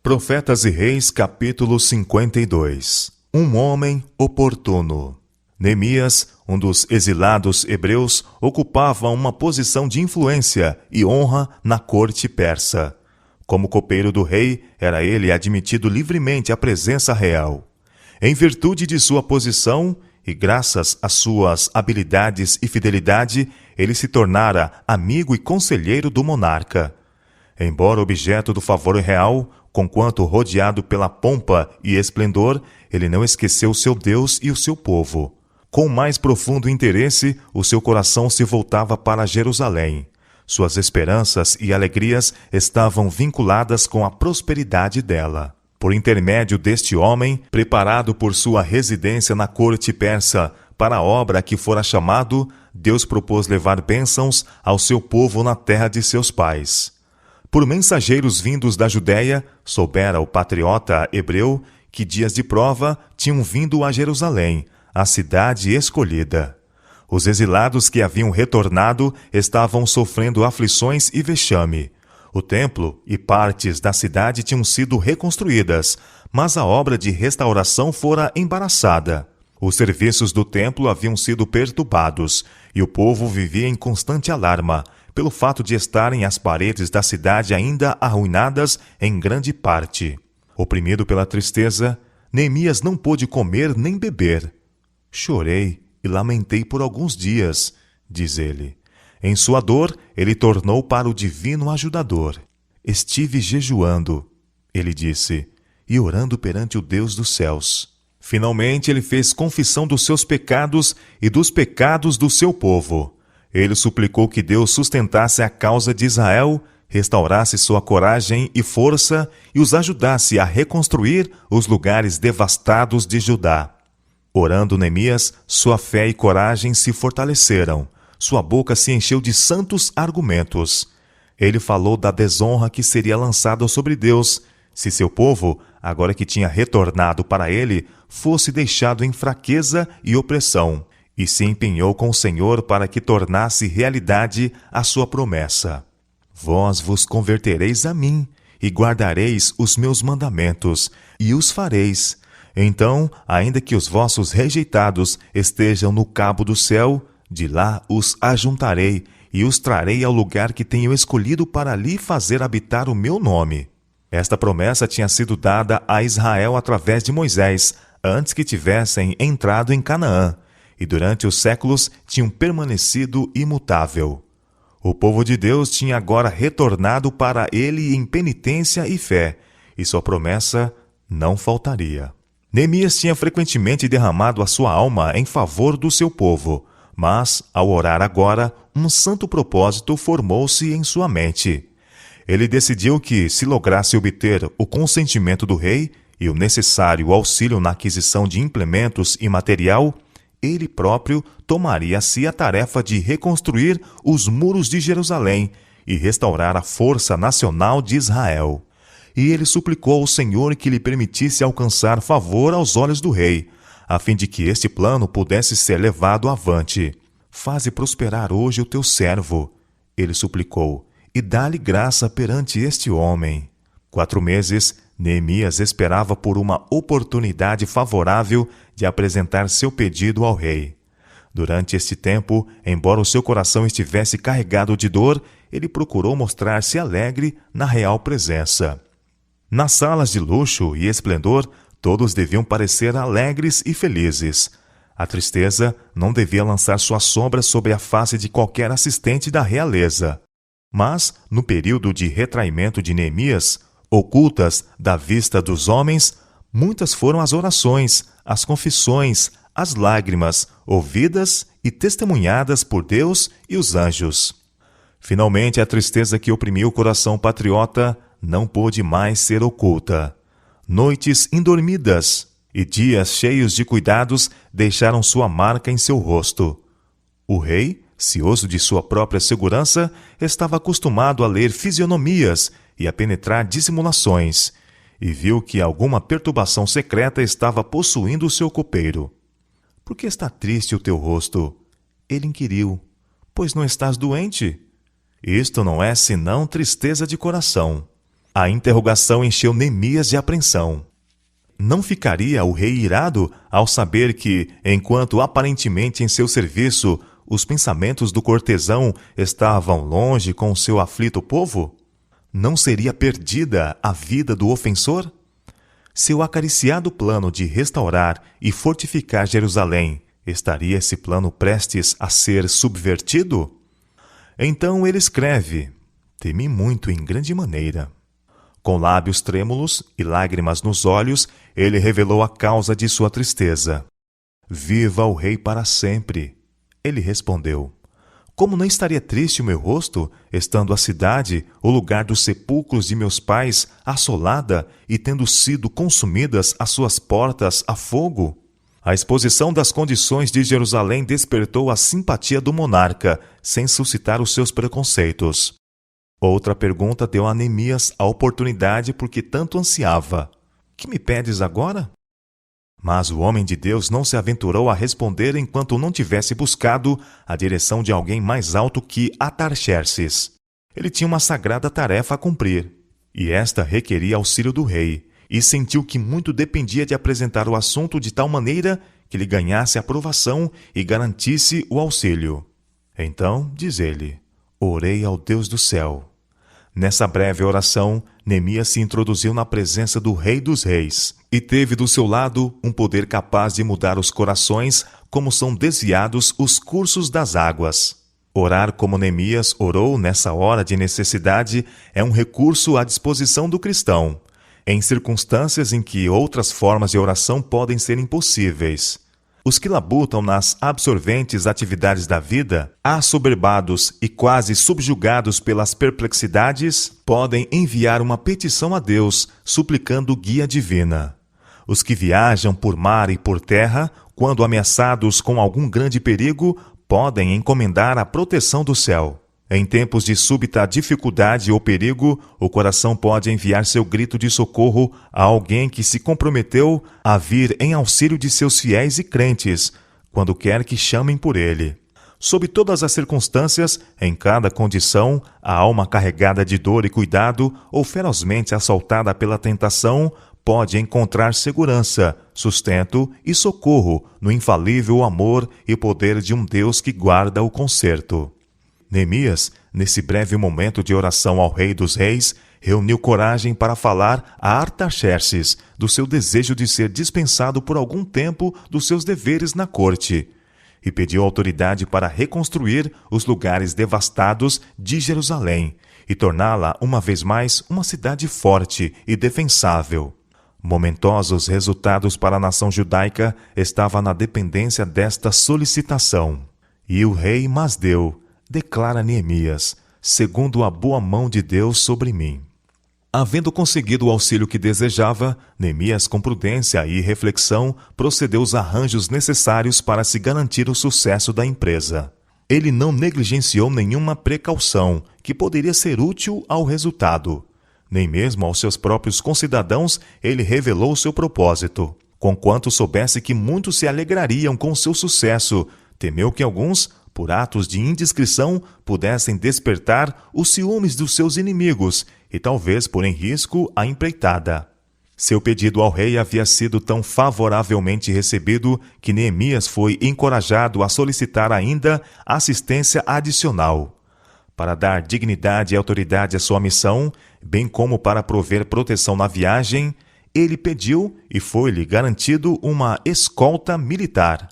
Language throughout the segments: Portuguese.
Profetas e Reis, capítulo 52. Um homem oportuno. Neemias, um dos exilados hebreus, ocupava uma posição de influência e honra na corte persa. Como copeiro do rei, era ele admitido livremente à presença real. Em virtude de sua posição e graças às suas habilidades e fidelidade, ele se tornara amigo e conselheiro do monarca. Embora objeto do favor real, conquanto rodeado pela pompa e esplendor, ele não esqueceu seu Deus e o seu povo. Com mais profundo interesse, o seu coração se voltava para Jerusalém. Suas esperanças e alegrias estavam vinculadas com a prosperidade dela. Por intermédio deste homem, preparado por sua residência na corte persa para a obra a que fora chamado, Deus propôs levar bênçãos ao seu povo na terra de seus pais. Por mensageiros vindos da Judéia, soubera o patriota hebreu que dias de prova tinham vindo a Jerusalém, a cidade escolhida. Os exilados que haviam retornado estavam sofrendo aflições e vexame. O templo e partes da cidade tinham sido reconstruídas, mas a obra de restauração fora embaraçada. Os serviços do templo haviam sido perturbados, e o povo vivia em constante alarma, pelo fato de estarem as paredes da cidade ainda arruinadas em grande parte. Oprimido pela tristeza, Neemias não pôde comer nem beber. Chorei e lamentei por alguns dias, diz ele. Em sua dor, ele tornou para o divino ajudador. Estive jejuando, ele disse, e orando perante o Deus dos céus. Finalmente, ele fez confissão dos seus pecados e dos pecados do seu povo. Ele suplicou que Deus sustentasse a causa de Israel, restaurasse sua coragem e força e os ajudasse a reconstruir os lugares devastados de Judá. Orando Neemias, sua fé e coragem se fortaleceram. Sua boca se encheu de santos argumentos. Ele falou da desonra que seria lançada sobre Deus, se seu povo, agora que tinha retornado para ele, fosse deixado em fraqueza e opressão, e se empenhou com o Senhor para que tornasse realidade a sua promessa. Vós vos convertereis a mim, e guardareis os meus mandamentos, e os fareis. Então, ainda que os vossos rejeitados estejam no cabo do céu, de lá os ajuntarei, e os trarei ao lugar que tenho escolhido para ali fazer habitar o meu nome. Esta promessa tinha sido dada a Israel através de Moisés, antes que tivessem entrado em Canaã, e durante os séculos tinham permanecido imutável. O povo de Deus tinha agora retornado para ele em penitência e fé, e sua promessa não faltaria. Neemias tinha frequentemente derramado a sua alma em favor do seu povo, mas, ao orar agora, um santo propósito formou-se em sua mente. Ele decidiu que, se lograsse obter o consentimento do rei e o necessário auxílio na aquisição de implementos e material, ele próprio tomaria a si a tarefa de reconstruir os muros de Jerusalém e restaurar a força nacional de Israel. E ele suplicou ao Senhor que lhe permitisse alcançar favor aos olhos do rei, a fim de que este plano pudesse ser levado avante. Faze prosperar hoje o teu servo, ele suplicou, e dá-lhe graça perante este homem. 4 meses, Neemias esperava por uma oportunidade favorável de apresentar seu pedido ao rei. Durante este tempo, embora o seu coração estivesse carregado de dor, ele procurou mostrar-se alegre na real presença. Nas salas de luxo e esplendor, todos deviam parecer alegres e felizes. A tristeza não devia lançar sua sombra sobre a face de qualquer assistente da realeza. Mas, no período de retraimento de Neemias, ocultas da vista dos homens, muitas foram as orações, as confissões, as lágrimas, ouvidas e testemunhadas por Deus e os anjos. Finalmente, a tristeza que oprimiu o coração patriota não pôde mais ser oculta. Noites indormidas e dias cheios de cuidados deixaram sua marca em seu rosto. O rei, cioso de sua própria segurança, estava acostumado a ler fisionomias e a penetrar dissimulações, e viu que alguma perturbação secreta estava possuindo o seu copeiro. — Por que está triste o teu rosto? Ele inquiriu. — Pois não estás doente? Isto não é senão tristeza de coração. A interrogação encheu Neemias de apreensão. Não ficaria o rei irado ao saber que, enquanto aparentemente em seu serviço, os pensamentos do cortesão estavam longe com o seu aflito povo? Não seria perdida a vida do ofensor? Seu acariciado plano de restaurar e fortificar Jerusalém, estaria esse plano prestes a ser subvertido? Então ele escreve: temi muito em grande maneira. Com lábios trêmulos e lágrimas nos olhos, ele revelou a causa de sua tristeza. Viva o rei para sempre! Ele respondeu: como não estaria triste o meu rosto, estando a cidade, o lugar dos sepulcros de meus pais, assolada e tendo sido consumidas as suas portas a fogo? A exposição das condições de Jerusalém despertou a simpatia do monarca, sem suscitar os seus preconceitos. Outra pergunta deu a Neemias a oportunidade por que tanto ansiava. Que me pedes agora? Mas o homem de Deus não se aventurou a responder enquanto não tivesse buscado a direção de alguém mais alto que Atarxerxes. Ele tinha uma sagrada tarefa a cumprir, e esta requeria auxílio do rei, e sentiu que muito dependia de apresentar o assunto de tal maneira que lhe ganhasse aprovação e garantisse o auxílio. Então, diz ele, orei ao Deus do céu. Nessa breve oração, Neemias se introduziu na presença do Rei dos Reis e teve do seu lado um poder capaz de mudar os corações como são desviados os cursos das águas. Orar como Neemias orou nessa hora de necessidade é um recurso à disposição do cristão, em circunstâncias em que outras formas de oração podem ser impossíveis. Os que labutam nas absorventes atividades da vida, assoberbados e quase subjugados pelas perplexidades, podem enviar uma petição a Deus, suplicando guia divina. Os que viajam por mar e por terra, quando ameaçados com algum grande perigo, podem encomendar a proteção do céu. Em tempos de súbita dificuldade ou perigo, o coração pode enviar seu grito de socorro a alguém que se comprometeu a vir em auxílio de seus fiéis e crentes, quando quer que chamem por ele. Sob todas as circunstâncias, em cada condição, a alma carregada de dor e cuidado ou ferozmente assaltada pela tentação pode encontrar segurança, sustento e socorro no infalível amor e poder de um Deus que guarda o conserto. Neemias, nesse breve momento de oração ao Rei dos Reis, reuniu coragem para falar a Artaxerxes do seu desejo de ser dispensado por algum tempo dos seus deveres na corte, e pediu autoridade para reconstruir os lugares devastados de Jerusalém e torná-la uma vez mais uma cidade forte e defensável. Momentosos resultados para a nação judaica estavam na dependência desta solicitação. E o rei Masdeu declara Neemias, segundo a boa mão de Deus sobre mim. Havendo conseguido o auxílio que desejava, Neemias, com prudência e reflexão, procedeu os arranjos necessários para se garantir o sucesso da empresa. Ele não negligenciou nenhuma precaução que poderia ser útil ao resultado. Nem mesmo aos seus próprios concidadãos ele revelou seu propósito. Conquanto soubesse que muitos se alegrariam com seu sucesso, temeu que alguns, por atos de indiscrição, pudessem despertar os ciúmes dos seus inimigos e talvez pôr em risco a empreitada. Seu pedido ao rei havia sido tão favoravelmente recebido que Neemias foi encorajado a solicitar ainda assistência adicional. Para dar dignidade e autoridade à sua missão, bem como para prover proteção na viagem, ele pediu e foi-lhe garantido uma escolta militar.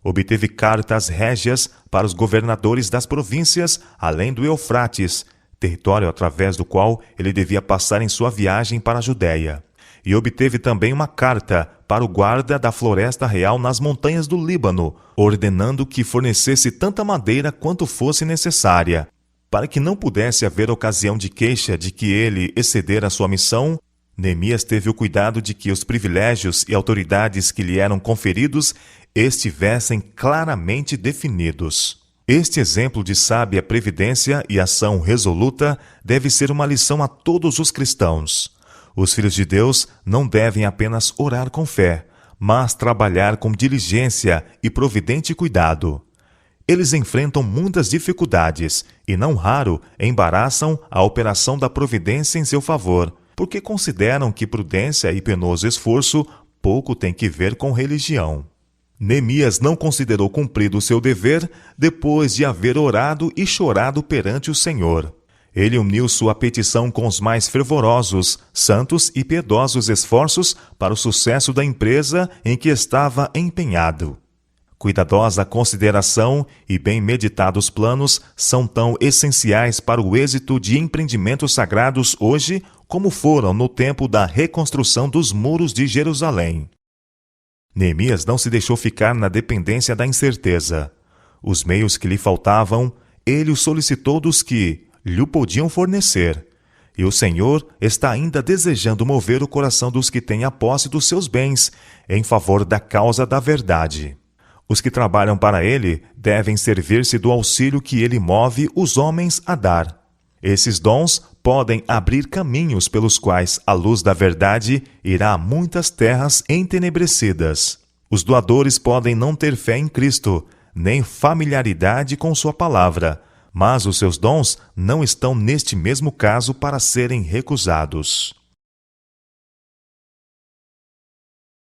Obteve cartas régias para os governadores das províncias, além do Eufrates, território através do qual ele devia passar em sua viagem para a Judéia. E obteve também uma carta para o guarda da floresta real nas montanhas do Líbano, ordenando que fornecesse tanta madeira quanto fosse necessária. Para que não pudesse haver ocasião de queixa de que ele excedera sua missão, Neemias teve o cuidado de que os privilégios e autoridades que lhe eram conferidos estivessem claramente definidos. Este exemplo de sábia previdência e ação resoluta deve ser uma lição a todos os cristãos. Os filhos de Deus não devem apenas orar com fé, mas trabalhar com diligência e providente cuidado. Eles enfrentam muitas dificuldades e, não raro, embaraçam a operação da providência em seu favor, porque consideram que prudência e penoso esforço pouco têm que ver com religião. Neemias não considerou cumprido o seu dever depois de haver orado e chorado perante o Senhor. Ele uniu sua petição com os mais fervorosos, santos e piedosos esforços para o sucesso da empresa em que estava empenhado. Cuidadosa consideração e bem meditados planos são tão essenciais para o êxito de empreendimentos sagrados hoje como foram no tempo da reconstrução dos muros de Jerusalém. Neemias não se deixou ficar na dependência da incerteza. Os meios que lhe faltavam, ele os solicitou dos que lhe podiam fornecer. E o Senhor está ainda desejando mover o coração dos que têm a posse dos seus bens em favor da causa da verdade. Os que trabalham para ele devem servir-se do auxílio que ele move os homens a dar. Esses dons podem abrir caminhos pelos quais a luz da verdade irá a muitas terras entenebrecidas. Os doadores podem não ter fé em Cristo, nem familiaridade com sua palavra, mas os seus dons não estão neste mesmo caso para serem recusados.